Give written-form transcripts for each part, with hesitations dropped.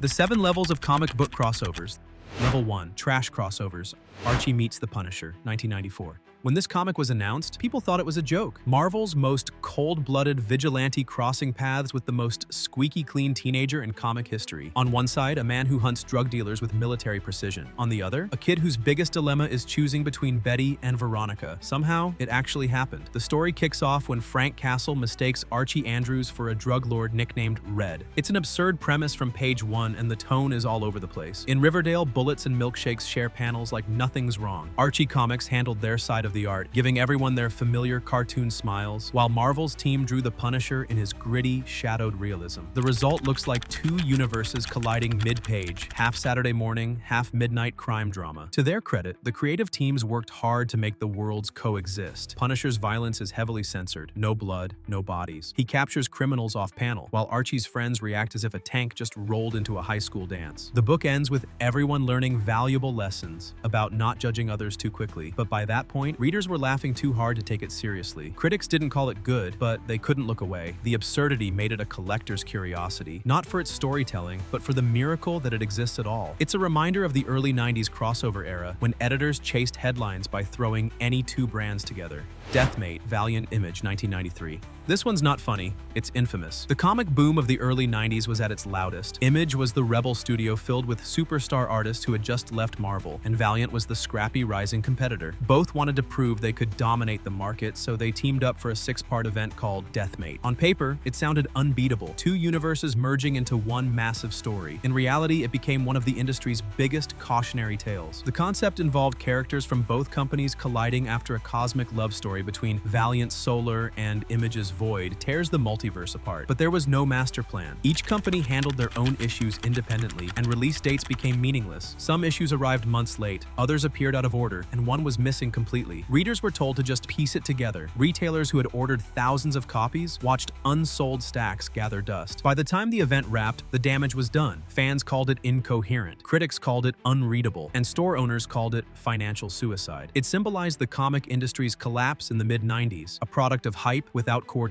The 7 levels of comic book crossovers. Level 1, Trash Crossovers. Archie Meets the Punisher, 1994. When this comic was announced, people thought it was a joke. Marvel's most cold-blooded vigilante crossing paths with the most squeaky clean teenager in comic history. On one side, a man who hunts drug dealers with military precision. On the other, a kid whose biggest dilemma is choosing between Betty and Veronica. Somehow, it actually happened. The story kicks off when Frank Castle mistakes Archie Andrews for a drug lord nicknamed Red. It's an absurd premise from page 1, and the tone is all over the place. In Riverdale, bullets and milkshakes share panels like nothing's wrong. Archie Comics handled their side of the art, giving everyone their familiar cartoon smiles, while Marvel's team drew the Punisher in his gritty, shadowed realism. The result looks like 2 universes colliding mid-page, half Saturday morning, half midnight crime drama. To their credit, the creative teams worked hard to make the worlds coexist. Punisher's violence is heavily censored. No blood, no bodies. He captures criminals off-panel, while Archie's friends react as if a tank just rolled into a high school dance. The book ends with everyone learning valuable lessons about not judging others too quickly, but by that point, readers were laughing too hard to take it seriously. Critics didn't call it good, but they couldn't look away. The absurdity made it a collector's curiosity, not for its storytelling, but for the miracle that it exists at all. It's a reminder of the early 90s crossover era, when editors chased headlines by throwing any 2 brands together. Deathmate, Valiant Image, 1993. This one's not funny, it's infamous. The comic boom of the early 90s was at its loudest. Image was the rebel studio filled with superstar artists who had just left Marvel, and Valiant was the scrappy rising competitor. Both wanted to prove they could dominate the market, so they teamed up for a 6-part event called Deathmate. On paper, it sounded unbeatable, 2 universes merging into one massive story. In reality, it became one of the industry's biggest cautionary tales. The concept involved characters from both companies colliding after a cosmic love story between Valiant's Solar and Image's Void tears the multiverse apart. But there was no master plan. Each company handled their own issues independently, and release dates became meaningless. Some issues arrived months late, others appeared out of order, and one was missing completely. Readers were told to just piece it together. Retailers who had ordered thousands of copies watched unsold stacks gather dust. By the time the event wrapped, the damage was done. Fans called it incoherent, critics called it unreadable, and store owners called it financial suicide. It symbolized the comic industry's collapse in the mid-90s, a product of hype without coordination.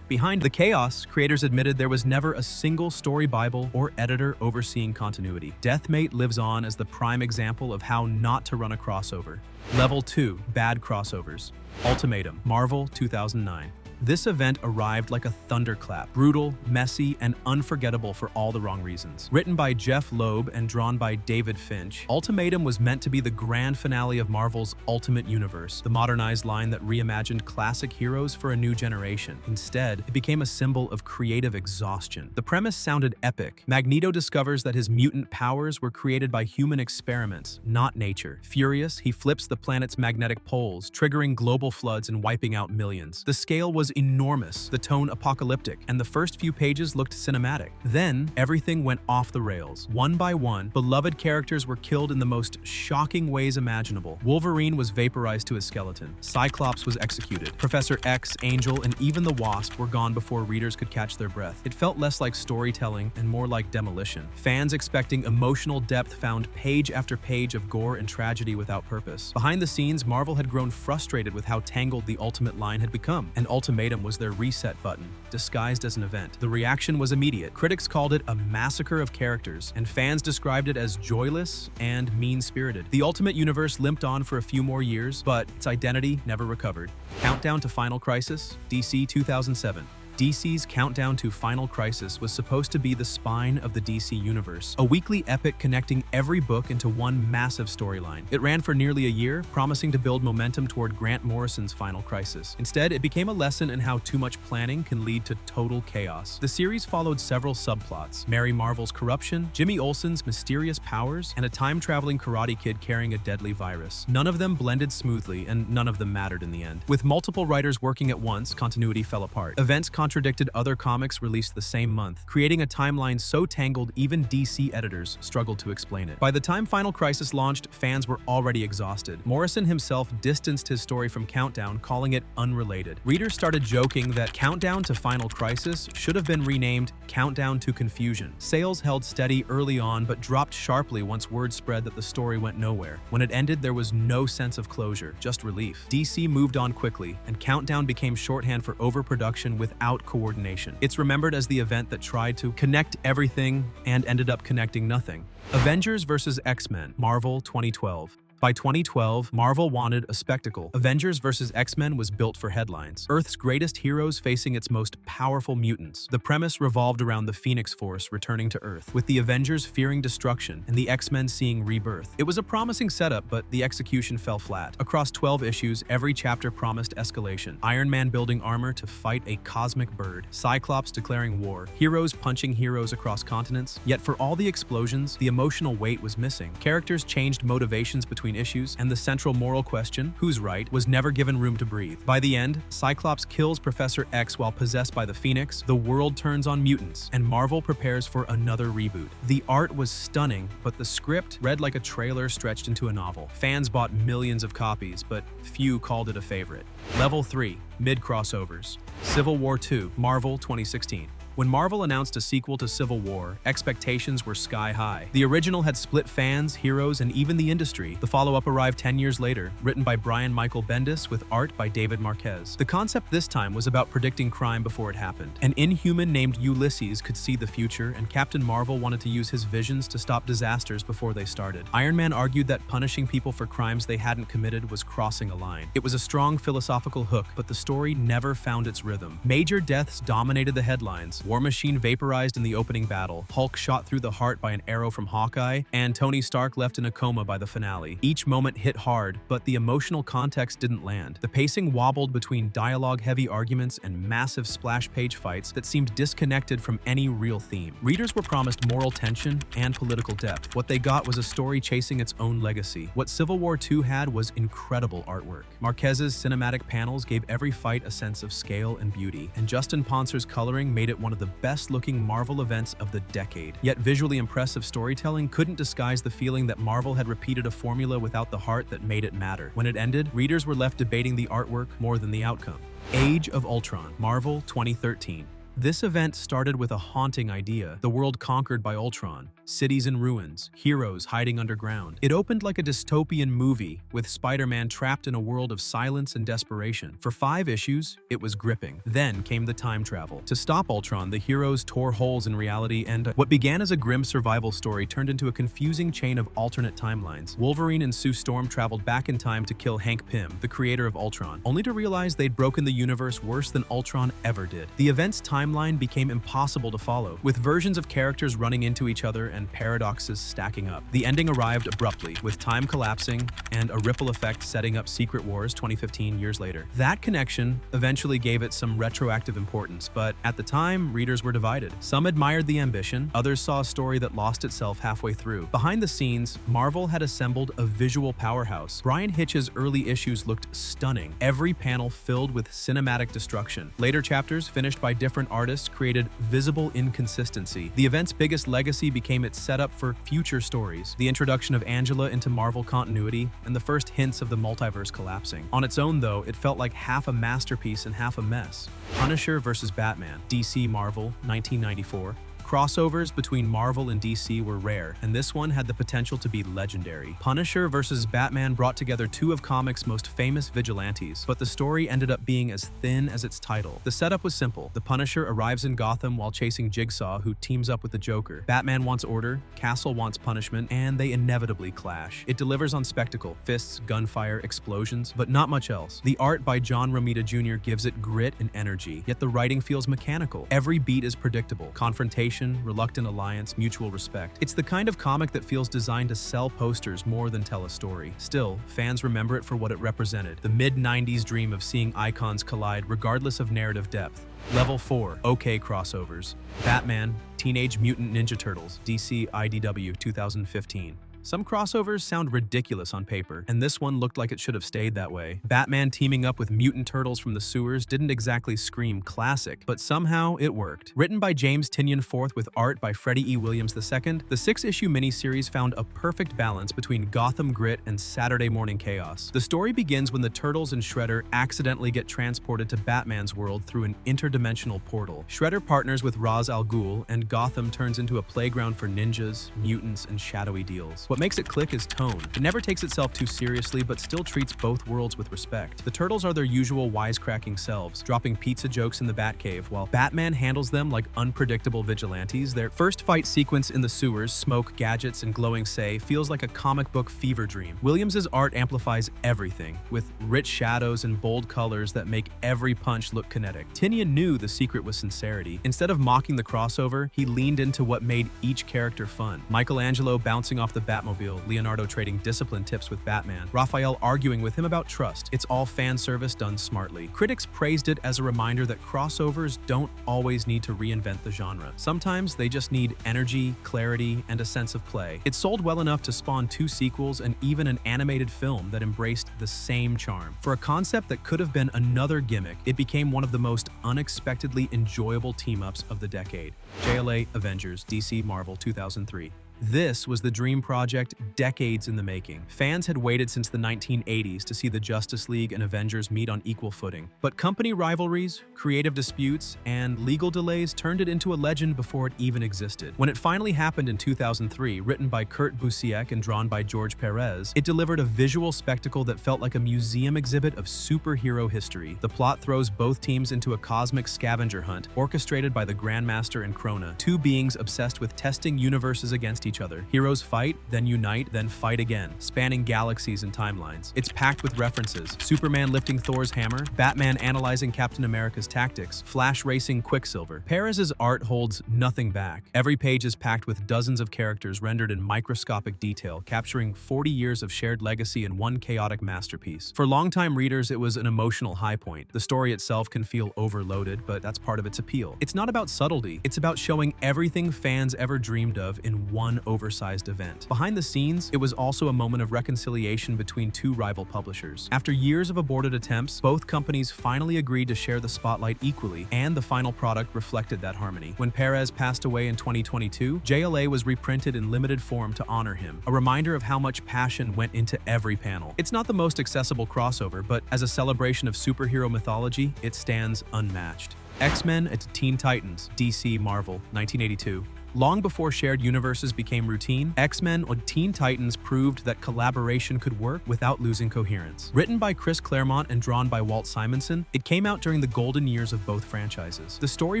Behind the chaos, creators admitted there was never a single story bible or editor overseeing continuity. Deathmate lives on as the prime example of how not to run a crossover. Level 2, Bad Crossovers. Ultimatum, Marvel, 2009. This event arrived like a thunderclap, brutal, messy, and unforgettable for all the wrong reasons. Written by Jeff Loeb and drawn by David Finch, Ultimatum was meant to be the grand finale of Marvel's Ultimate Universe, the modernized line that reimagined classic heroes for a new generation. Instead, it became a symbol of creative exhaustion. The premise sounded epic. Magneto discovers that his mutant powers were created by human experiments, not nature. Furious, he flips the planet's magnetic poles, triggering global floods and wiping out millions. The scale was enormous, the tone apocalyptic, and the first few pages looked cinematic. Then, everything went off the rails. One by one, beloved characters were killed in the most shocking ways imaginable. Wolverine was vaporized to a skeleton. Cyclops was executed. Professor X, Angel, and even the Wasp were gone before readers could catch their breath. It felt less like storytelling and more like demolition. Fans expecting emotional depth found page after page of gore and tragedy without purpose. Behind the scenes, Marvel had grown frustrated with how tangled the Ultimate line had become. An Ultimatum was their reset button, disguised as an event. The reaction was immediate. Critics called it a massacre of characters, and fans described it as joyless and mean-spirited. The Ultimate Universe limped on for a few more years, but its identity never recovered. Countdown to Final Crisis, DC 2007. DC's Countdown to Final Crisis was supposed to be the spine of the DC universe, a weekly epic connecting every book into one massive storyline. It ran for nearly a year, promising to build momentum toward Grant Morrison's Final Crisis. Instead, it became a lesson in how too much planning can lead to total chaos. The series followed several subplots: Mary Marvel's corruption, Jimmy Olsen's mysterious powers, and a time-traveling karate kid carrying a deadly virus. None of them blended smoothly, and none of them mattered in the end. With multiple writers working at once, continuity fell apart. Events contradicted other comics released the same month, creating a timeline so tangled even DC editors struggled to explain it. By the time Final Crisis launched, fans were already exhausted. Morrison himself distanced his story from Countdown, calling it unrelated. Readers started joking that Countdown to Final Crisis should have been renamed Countdown to Confusion. Sales held steady early on, but dropped sharply once word spread that the story went nowhere. When it ended, there was no sense of closure, just relief. DC moved on quickly, and Countdown became shorthand for overproduction without without coordination. It's remembered as the event that tried to connect everything and ended up connecting nothing. Avengers vs. X-Men, Marvel 2012. By 2012, Marvel wanted a spectacle. Avengers vs. X-Men was built for headlines. Earth's greatest heroes facing its most powerful mutants. The premise revolved around the Phoenix Force returning to Earth, with the Avengers fearing destruction and the X-Men seeing rebirth. It was a promising setup, but the execution fell flat. Across 12 issues, every chapter promised escalation. Iron Man building armor to fight a cosmic bird. Cyclops declaring war. Heroes punching heroes across continents. Yet for all the explosions, the emotional weight was missing. Characters changed motivations between issues, and the central moral question, who's right, was never given room to breathe. By the end, Cyclops kills Professor X while possessed by the Phoenix, the world turns on mutants, and Marvel prepares for another reboot. The art was stunning, but the script read like a trailer stretched into a novel. Fans bought millions of copies, but few called it a favorite. Level 3. Mid-crossovers. Civil War II, Marvel 2016. When Marvel announced a sequel to Civil War, expectations were sky high. The original had split fans, heroes, and even the industry. The follow-up arrived 10 years later, written by Brian Michael Bendis with art by David Marquez. The concept this time was about predicting crime before it happened. An inhuman named Ulysses could see the future, and Captain Marvel wanted to use his visions to stop disasters before they started. Iron Man argued that punishing people for crimes they hadn't committed was crossing a line. It was a strong philosophical hook, but the story never found its rhythm. Major deaths dominated the headlines. War Machine vaporized in the opening battle, Hulk shot through the heart by an arrow from Hawkeye, and Tony Stark left in a coma by the finale. Each moment hit hard, but the emotional context didn't land. The pacing wobbled between dialogue-heavy arguments and massive splash-page fights that seemed disconnected from any real theme. Readers were promised moral tension and political depth. What they got was a story chasing its own legacy. What Civil War II had was incredible artwork. Marquez's cinematic panels gave every fight a sense of scale and beauty, and Justin Ponser's coloring made it one of the best-looking Marvel events of the decade. Yet visually impressive storytelling couldn't disguise the feeling that Marvel had repeated a formula without the heart that made it matter. When it ended, readers were left debating the artwork more than the outcome. Age of Ultron, Marvel 2013. This event started with a haunting idea: the world conquered by Ultron, cities in ruins, heroes hiding underground. It opened like a dystopian movie, with Spider-Man trapped in a world of silence and desperation. For 5 issues, it was gripping. Then came the time travel. To stop Ultron, the heroes tore holes in reality, and what began as a grim survival story turned into a confusing chain of alternate timelines. Wolverine and Sue Storm traveled back in time to kill Hank Pym, the creator of Ultron, only to realize they'd broken the universe worse than Ultron ever did. The event's timeline became impossible to follow, with versions of characters running into each other and paradoxes stacking up. The ending arrived abruptly, with time collapsing and a ripple effect setting up Secret Wars 2015 years later. That connection eventually gave it some retroactive importance, but at the time, readers were divided. Some admired the ambition, others saw a story that lost itself halfway through. Behind the scenes, Marvel had assembled a visual powerhouse. Brian Hitch's early issues looked stunning, every panel filled with cinematic destruction. Later chapters, finished by different artists, created visible inconsistency. The event's biggest legacy became its setup for future stories, the introduction of Angela into Marvel continuity, and the first hints of the multiverse collapsing. On its own, though, it felt like half a masterpiece and half a mess. Punisher vs. Batman, DC Marvel, 1994. Crossovers between Marvel and DC were rare, and this one had the potential to be legendary. Punisher vs. Batman brought together 2 of comics' most famous vigilantes, but the story ended up being as thin as its title. The setup was simple. The Punisher arrives in Gotham while chasing Jigsaw, who teams up with the Joker. Batman wants order, Castle wants punishment, and they inevitably clash. It delivers on spectacle, fists, gunfire, explosions, but not much else. The art by John Romita Jr. gives it grit and energy, yet the writing feels mechanical. Every beat is predictable. Confrontation, reluctant alliance, mutual respect. It's the kind of comic that feels designed to sell posters more than tell a story. Still, fans remember it for what it represented: the mid-90s dream of seeing icons collide regardless of narrative depth. Level 4. OK crossovers. Batman, Teenage Mutant Ninja Turtles, DC IDW 2015. Some crossovers sound ridiculous on paper, and this one looked like it should have stayed that way. Batman teaming up with mutant turtles from the sewers didn't exactly scream classic, but somehow it worked. Written by James Tynion IV with art by Freddie E. Williams II, the 6-issue miniseries found a perfect balance between Gotham grit and Saturday morning chaos. The story begins when the Turtles and Shredder accidentally get transported to Batman's world through an interdimensional portal. Shredder partners with Ra's al Ghul, and Gotham turns into a playground for ninjas, mutants, and shadowy deals. What makes it click is tone. It never takes itself too seriously, but still treats both worlds with respect. The Turtles are their usual wisecracking selves, dropping pizza jokes in the Batcave, while Batman handles them like unpredictable vigilantes. Their first fight sequence in the sewers, smoke, gadgets, and glowing say, feels like a comic book fever dream. Williams's art amplifies everything, with rich shadows and bold colors that make every punch look kinetic. Tynion knew the secret was sincerity. Instead of mocking the crossover, he leaned into what made each character fun. Michelangelo bouncing off the Batmobile, Leonardo trading discipline tips with Batman, Raphael arguing with him about trust. It's all fan service done smartly. Critics praised it as a reminder that crossovers don't always need to reinvent the genre. Sometimes they just need energy, clarity, and a sense of play. It sold well enough to spawn 2 sequels and even an animated film that embraced the same charm. For a concept that could have been another gimmick, it became one of the most unexpectedly enjoyable team-ups of the decade. JLA Avengers DC Marvel 2003. This was the dream project decades in the making. Fans had waited since the 1980s to see the Justice League and Avengers meet on equal footing. But company rivalries, creative disputes, and legal delays turned it into a legend before it even existed. When it finally happened in 2003, written by Kurt Busiek and drawn by George Perez, it delivered a visual spectacle that felt like a museum exhibit of superhero history. The plot throws both teams into a cosmic scavenger hunt, orchestrated by the Grandmaster and Krona, 2 beings obsessed with testing universes against each other. Heroes fight, then unite, then fight again, spanning galaxies and timelines. It's packed with references: Superman lifting Thor's hammer, Batman analyzing Captain America's tactics, Flash racing Quicksilver. Perez's art holds nothing back. Every page is packed with dozens of characters rendered in microscopic detail, capturing 40 years of shared legacy in one chaotic masterpiece. For longtime readers, it was an emotional high point. The story itself can feel overloaded, but that's part of its appeal. It's not about subtlety, it's about showing everything fans ever dreamed of in one oversized event. Behind the scenes, it was also a moment of reconciliation between 2 rival publishers. After years of aborted attempts, both companies finally agreed to share the spotlight equally, and the final product reflected that harmony. When Perez passed away in 2022, JLA was reprinted in limited form to honor him, a reminder of how much passion went into every panel. It's not the most accessible crossover, but as a celebration of superhero mythology, it stands unmatched. X-Men to Teen Titans, DC Marvel, 1982. Long before shared universes became routine, X-Men or Teen Titans proved that collaboration could work without losing coherence. Written by Chris Claremont and drawn by Walt Simonson, it came out during the golden years of both franchises. The story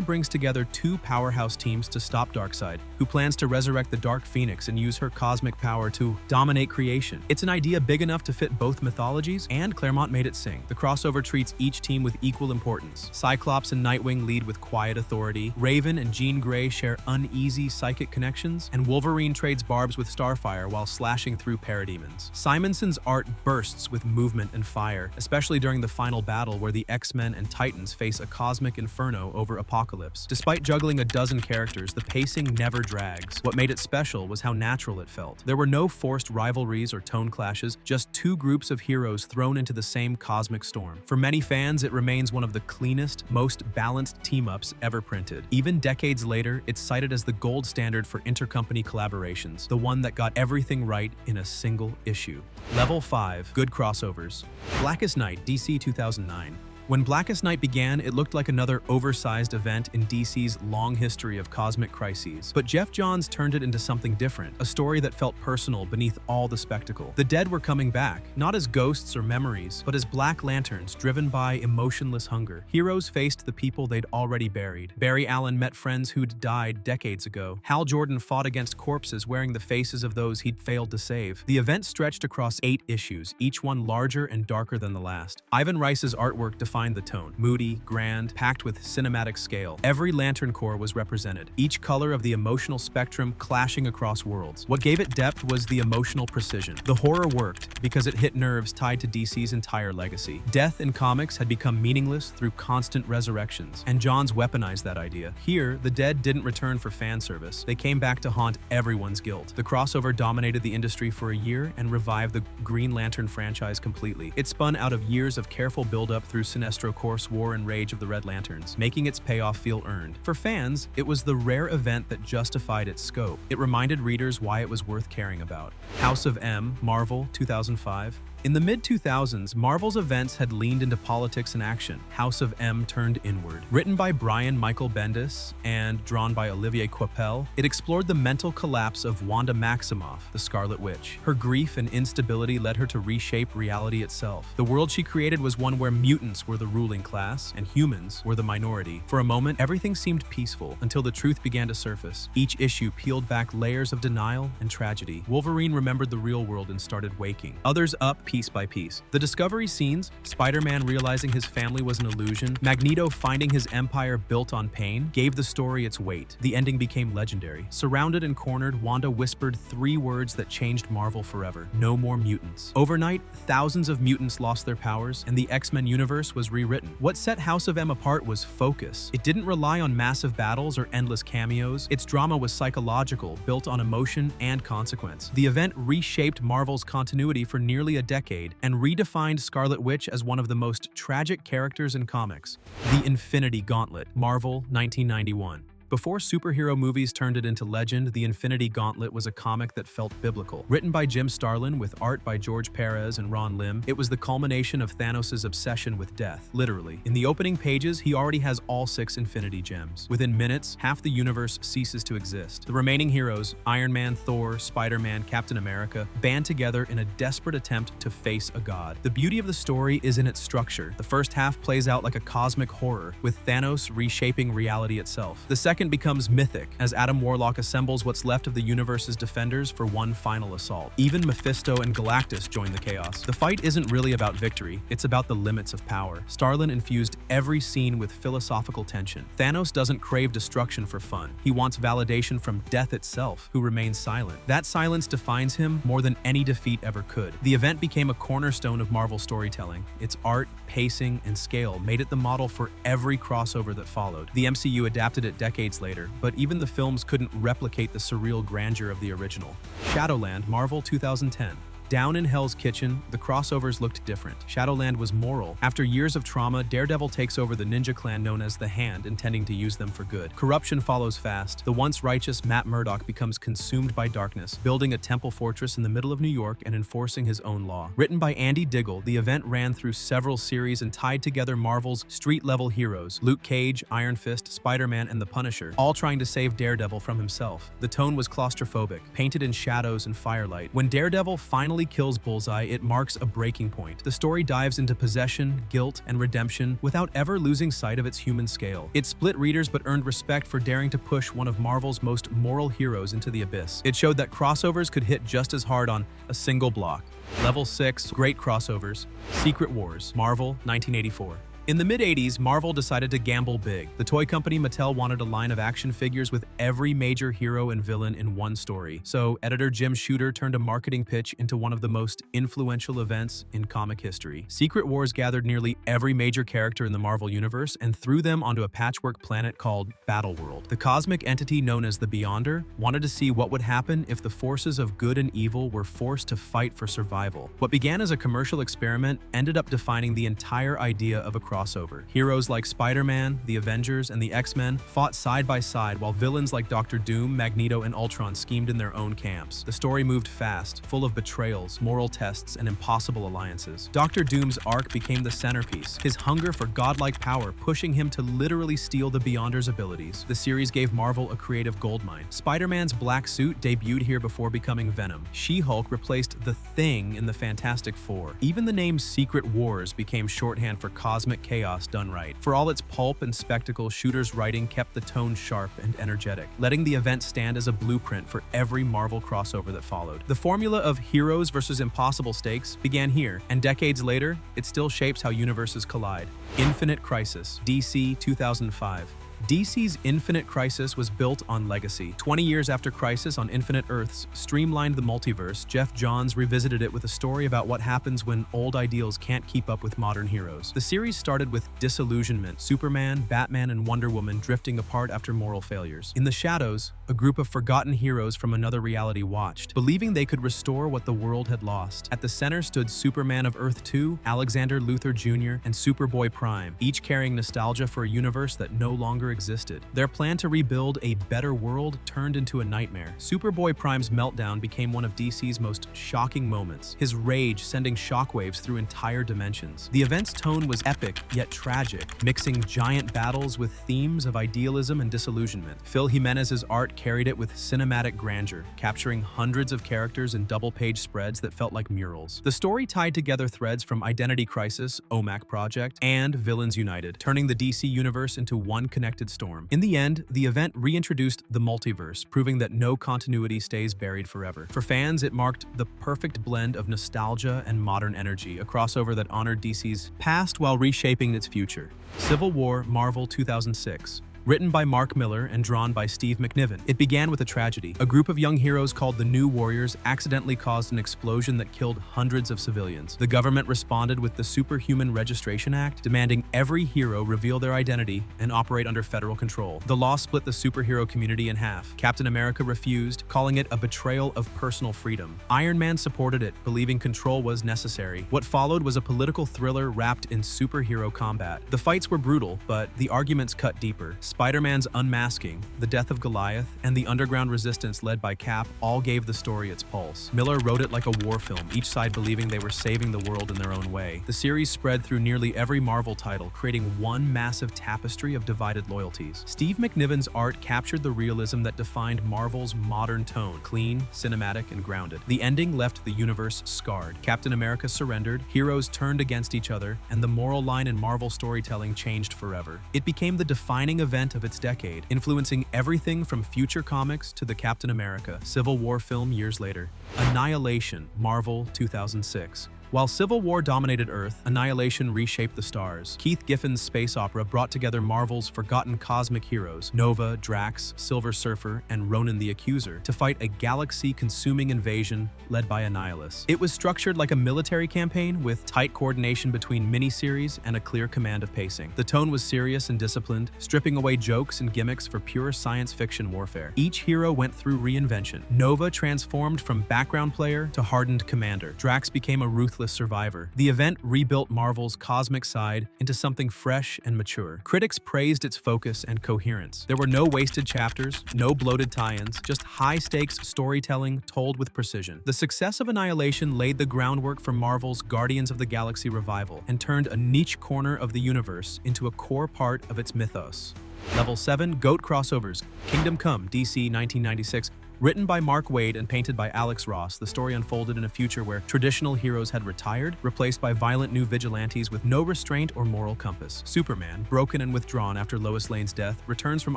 brings together 2 powerhouse teams to stop Darkseid, who plans to resurrect the Dark Phoenix and use her cosmic power to dominate creation. It's an idea big enough to fit both mythologies, and Claremont made it sing. The crossover treats each team with equal importance. Cyclops and Nightwing lead with quiet authority, Raven and Jean Grey share uneasy psychic connections, and Wolverine trades barbs with Starfire while slashing through parademons. Simonson's art bursts with movement and fire, especially during the final battle where the X-Men and Titans face a cosmic inferno over Apocalypse. Despite juggling a dozen characters, the pacing never drags. What made it special was how natural it felt. There were no forced rivalries or tone clashes, just 2 groups of heroes thrown into the same cosmic storm. For many fans, it remains one of the cleanest, most balanced team-ups ever printed. Even decades later, it's cited as the gold standard for intercompany collaborations, the one that got everything right in a single issue. Level 5. Good crossovers. Blackest Night, DC 2009. When Blackest Night began, it looked like another oversized event in DC's long history of cosmic crises. But Jeff Johns turned it into something different, a story that felt personal beneath all the spectacle. The dead were coming back, not as ghosts or memories, but as black lanterns driven by emotionless hunger. Heroes faced the people they'd already buried. Barry Allen met friends who'd died decades ago. Hal Jordan fought against corpses wearing the faces of those he'd failed to save. The event stretched across 8 issues, each one larger and darker than the last. Ivan Reis's artwork defined the tone. Moody, grand, packed with cinematic scale. Every Lantern Corps was represented, each color of the emotional spectrum clashing across worlds. What gave it depth was the emotional precision. The horror worked because it hit nerves tied to DC's entire legacy. Death in comics had become meaningless through constant resurrections, and Johns weaponized that idea. Here, the dead didn't return for fan service. They came back to haunt everyone's guilt. The crossover dominated the industry for a year and revived the Green Lantern franchise completely. It spun out of years of careful build-up through Sinestro Corps' War and Rage of the Red Lanterns, making its payoff feel earned. For fans, it was the rare event that justified its scope. It reminded readers why it was worth caring about. House of M, Marvel, 2005. In the mid-2000s, Marvel's events had leaned into politics and action. House of M turned inward. Written by Brian Michael Bendis and drawn by Olivier Coipel, it explored the mental collapse of Wanda Maximoff, the Scarlet Witch. Her grief and instability led her to reshape reality itself. The world she created was one where mutants were the ruling class and humans were the minority. For a moment, everything seemed peaceful until the truth began to surface. Each issue peeled back layers of denial and tragedy. Wolverine remembered the real world and started waking. Others up piece by piece. The discovery scenes, Spider-Man realizing his family was an illusion, Magneto finding his empire built on pain, gave the story its weight. The ending became legendary. Surrounded and cornered, Wanda whispered 3 words that changed Marvel forever. No more mutants. Overnight, thousands of mutants lost their powers, and the X-Men universe was rewritten. What set House of M apart was focus. It didn't rely on massive battles or endless cameos. Its drama was psychological, built on emotion and consequence. The event reshaped Marvel's continuity for nearly a decade and redefined Scarlet Witch as one of the most tragic characters in comics. The Infinity Gauntlet, Marvel, 1991. Before superhero movies turned it into legend, The Infinity Gauntlet was a comic that felt biblical. Written by Jim Starlin with art by George Perez and Ron Lim, it was the culmination of Thanos' obsession with death, literally. In the opening pages, he already has all 6 Infinity Gems. Within minutes, half the universe ceases to exist. The remaining heroes, Iron Man, Thor, Spider-Man, Captain America, band together in a desperate attempt to face a god. The beauty of the story is in its structure. The first half plays out like a cosmic horror, with Thanos reshaping reality itself. The second becomes mythic, as Adam Warlock assembles what's left of the universe's defenders for one final assault. Even Mephisto and Galactus join the chaos. The fight isn't really about victory, it's about the limits of power. Starlin infused every scene with philosophical tension. Thanos doesn't crave destruction for fun. He wants validation from death itself, who remains silent. That silence defines him more than any defeat ever could. The event became a cornerstone of Marvel storytelling. Its art, pacing, and scale made it the model for every crossover that followed. The MCU adapted it decades later, but even the films couldn't replicate the surreal grandeur of the original. Shadowland, Marvel, 2010. Down in Hell's Kitchen, the crossovers looked different. Shadowland was moral. After years of trauma, Daredevil takes over the ninja clan known as the Hand, intending to use them for good. Corruption follows fast. The once righteous Matt Murdock becomes consumed by darkness, building a temple fortress in the middle of New York and enforcing his own law. Written by Andy Diggle, the event ran through several series and tied together Marvel's street-level heroes, Luke Cage, Iron Fist, Spider-Man, and the Punisher, all trying to save Daredevil from himself. The tone was claustrophobic, painted in shadows and firelight. When Daredevil finally kills Bullseye, it marks a breaking point. The story dives into possession, guilt, and redemption without ever losing sight of its human scale. It split readers but earned respect for daring to push one of Marvel's most moral heroes into the abyss. It showed that crossovers could hit just as hard on a single block. Level 6, Great Crossovers. Secret Wars, Marvel, 1984. In the mid-80s, Marvel decided to gamble big. The toy company Mattel wanted a line of action figures with every major hero and villain in one story. So editor Jim Shooter turned a marketing pitch into one of the most influential events in comic history. Secret Wars gathered nearly every major character in the Marvel universe and threw them onto a patchwork planet called Battleworld. The cosmic entity known as the Beyonder wanted to see what would happen if the forces of good and evil were forced to fight for survival. What began as a commercial experiment ended up defining the entire idea of a crossover. Heroes like Spider-Man, the Avengers, and the X-Men fought side by side while villains like Doctor Doom, Magneto, and Ultron schemed in their own camps. The story moved fast, full of betrayals, moral tests, and impossible alliances. Doctor Doom's arc became the centerpiece, his hunger for godlike power pushing him to literally steal the Beyonder's abilities. The series gave Marvel a creative goldmine. Spider-Man's black suit debuted here before becoming Venom. She-Hulk replaced the Thing in the Fantastic Four. Even the name Secret Wars became shorthand for cosmic chaos done right. For all its pulp and spectacle, Shooter's writing kept the tone sharp and energetic, letting the event stand as a blueprint for every Marvel crossover that followed. The formula of heroes versus impossible stakes began here, and decades later, it still shapes how universes collide. Infinite Crisis, DC, 2005. DC's Infinite Crisis was built on legacy. 20 years after Crisis on Infinite Earths streamlined the multiverse, Jeff Johns revisited it with a story about what happens when old ideals can't keep up with modern heroes. The series started with disillusionment, Superman, Batman, and Wonder Woman drifting apart after moral failures. In the shadows, a group of forgotten heroes from another reality watched, believing they could restore what the world had lost. At the center stood Superman of Earth 2, Alexander Luthor Jr., and Superboy Prime, each carrying nostalgia for a universe that no longer longer existed. Their plan to rebuild a better world turned into a nightmare. Superboy Prime's meltdown became one of DC's most shocking moments, his rage sending shockwaves through entire dimensions. The event's tone was epic yet tragic, mixing giant battles with themes of idealism and disillusionment. Phil Jimenez's art carried it with cinematic grandeur, capturing hundreds of characters in double-page spreads that felt like murals. The story tied together threads from Identity Crisis, OMAC Project, and Villains United, turning the DC universe into one connected storm. In the end, the event reintroduced the multiverse, proving that no continuity stays buried forever. For fans, it marked the perfect blend of nostalgia and modern energy, a crossover that honored DC's past while reshaping its future. Civil War Marvel 2006. Written by Mark Miller and drawn by Steve McNiven, it began with a tragedy. A group of young heroes called the New Warriors accidentally caused an explosion that killed hundreds of civilians. The government responded with the Superhuman Registration Act, demanding every hero reveal their identity and operate under federal control. The law split the superhero community in half. Captain America refused, calling it a betrayal of personal freedom. Iron Man supported it, believing control was necessary. What followed was a political thriller wrapped in superhero combat. The fights were brutal, but the arguments cut deeper. Spider-Man's unmasking, the death of Goliath, and the underground resistance led by Cap all gave the story its pulse. Miller wrote it like a war film, each side believing they were saving the world in their own way. The series spread through nearly every Marvel title, creating one massive tapestry of divided loyalties. Steve McNiven's art captured the realism that defined Marvel's modern tone, clean, cinematic, and grounded. The ending left the universe scarred. Captain America surrendered, heroes turned against each other, and the moral line in Marvel storytelling changed forever. It became the defining event of its decade, influencing everything from future comics to the Captain America Civil War film years later. Annihilation, Marvel 2006. While Civil War dominated Earth, Annihilation reshaped the stars. Keith Giffen's space opera brought together Marvel's forgotten cosmic heroes, Nova, Drax, Silver Surfer, and Ronan the Accuser, to fight a galaxy-consuming invasion led by Annihilus. It was structured like a military campaign, with tight coordination between miniseries and a clear command of pacing. The tone was serious and disciplined, stripping away jokes and gimmicks for pure science fiction warfare. Each hero went through reinvention. Nova transformed from background player to hardened commander. Drax became a ruthless survivor. The event rebuilt Marvel's cosmic side into something fresh and mature. Critics praised its focus and coherence. There were no wasted chapters, no bloated tie-ins, just high-stakes storytelling told with precision. The success of Annihilation laid the groundwork for Marvel's Guardians of the Galaxy revival and turned a niche corner of the universe into a core part of its mythos. Level 7 GOAT Crossovers. Kingdom Come, DC 1996. Written by Mark Waid and painted by Alex Ross, the story unfolded in a future where traditional heroes had retired, replaced by violent new vigilantes with no restraint or moral compass. Superman, broken and withdrawn after Lois Lane's death, returns from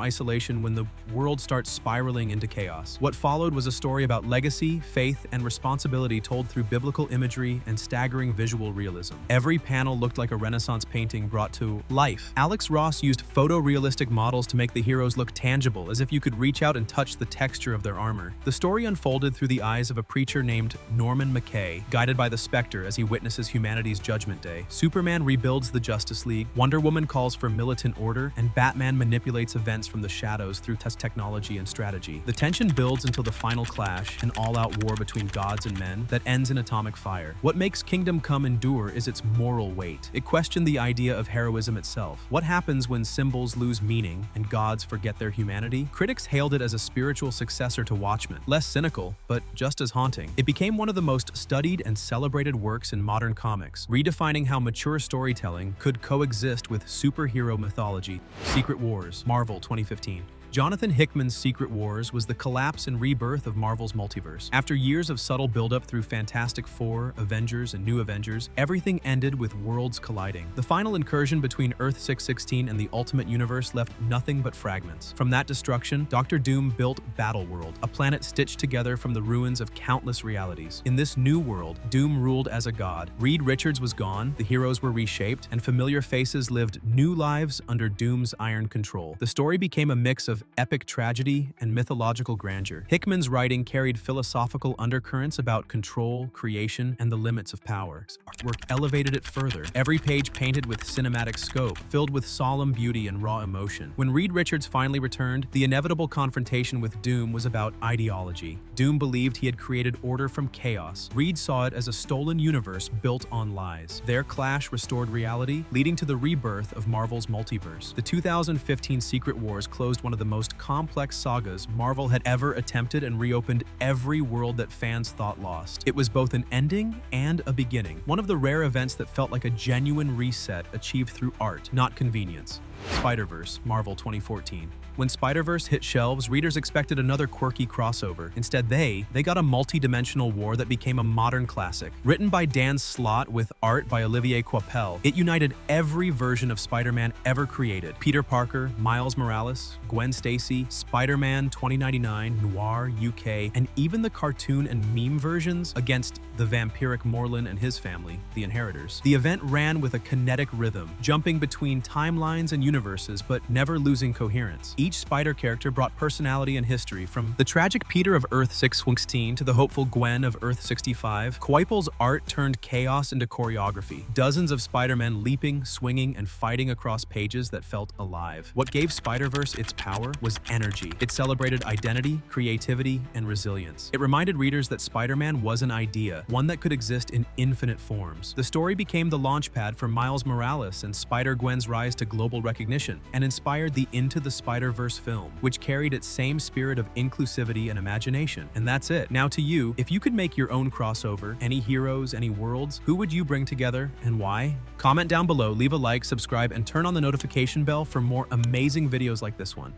isolation when the world starts spiraling into chaos. What followed was a story about legacy, faith, and responsibility told through biblical imagery and staggering visual realism. Every panel looked like a Renaissance painting brought to life. Alex Ross used photorealistic models to make the heroes look tangible, as if you could reach out and touch the texture of their armor. The story unfolded through the eyes of a preacher named Norman McKay, guided by the Spectre as he witnesses humanity's judgment day. Superman rebuilds the Justice League, Wonder Woman calls for militant order, and Batman manipulates events from the shadows through technology and strategy. The tension builds until the final clash, an all-out war between gods and men that ends in atomic fire. What makes Kingdom Come endure is its moral weight. It questioned the idea of heroism itself. What happens when symbols lose meaning and gods forget their humanity? Critics hailed it as a spiritual successor to Watchmen, less cynical, but just as haunting. It became one of the most studied and celebrated works in modern comics, redefining how mature storytelling could coexist with superhero mythology. Secret Wars, Marvel 2015. Jonathan Hickman's Secret Wars was the collapse and rebirth of Marvel's multiverse. After years of subtle buildup through Fantastic Four, Avengers, and New Avengers, everything ended with worlds colliding. The final incursion between Earth 616 and the Ultimate Universe left nothing but fragments. From that destruction, Dr. Doom built Battleworld, a planet stitched together from the ruins of countless realities. In this new world, Doom ruled as a god. Reed Richards was gone, the heroes were reshaped, and familiar faces lived new lives under Doom's iron control. The story became a mix of epic tragedy and mythological grandeur. Hickman's writing carried philosophical undercurrents about control, creation, and the limits of power. Artwork elevated it further, every page painted with cinematic scope, filled with solemn beauty and raw emotion. When Reed Richards finally returned, the inevitable confrontation with Doom was about ideology. Doom believed he had created order from chaos. Reed saw it as a stolen universe built on lies. Their clash restored reality, leading to the rebirth of Marvel's multiverse. The 2015 Secret Wars closed one of the most complex sagas Marvel had ever attempted and reopened every world that fans thought lost. It was both an ending and a beginning, one of the rare events that felt like a genuine reset achieved through art, not convenience. Spider-Verse, Marvel 2014. When Spider-Verse hit shelves, readers expected another quirky crossover. Instead, they got a multi-dimensional war that became a modern classic. Written by Dan Slott with art by Olivier Coipel, it united every version of Spider-Man ever created. Peter Parker, Miles Morales, Gwen Stacy, Spider-Man 2099, Noir, UK, and even the cartoon and meme versions against the vampiric Morlun and his family, the Inheritors. The event ran with a kinetic rhythm, jumping between timelines and universes, but never losing coherence. Each Spider character brought personality and history, from the tragic Peter of Earth 616 to the hopeful Gwen of Earth 65. Coipel's art turned chaos into choreography. Dozens of Spider-Men leaping, swinging, and fighting across pages that felt alive. What gave Spider-Verse its power was energy. It celebrated identity, creativity, and resilience. It reminded readers that Spider-Man was an idea, one that could exist in infinite forms. The story became the launchpad for Miles Morales and Spider-Gwen's rise to global recognition, and inspired the Into the Spider-Verse film, which carried its same spirit of inclusivity and imagination. And that's it. Now to you, if you could make your own crossover, any heroes, any worlds, who would you bring together and why? Comment down below, leave a like, subscribe, and turn on the notification bell for more amazing videos like this one.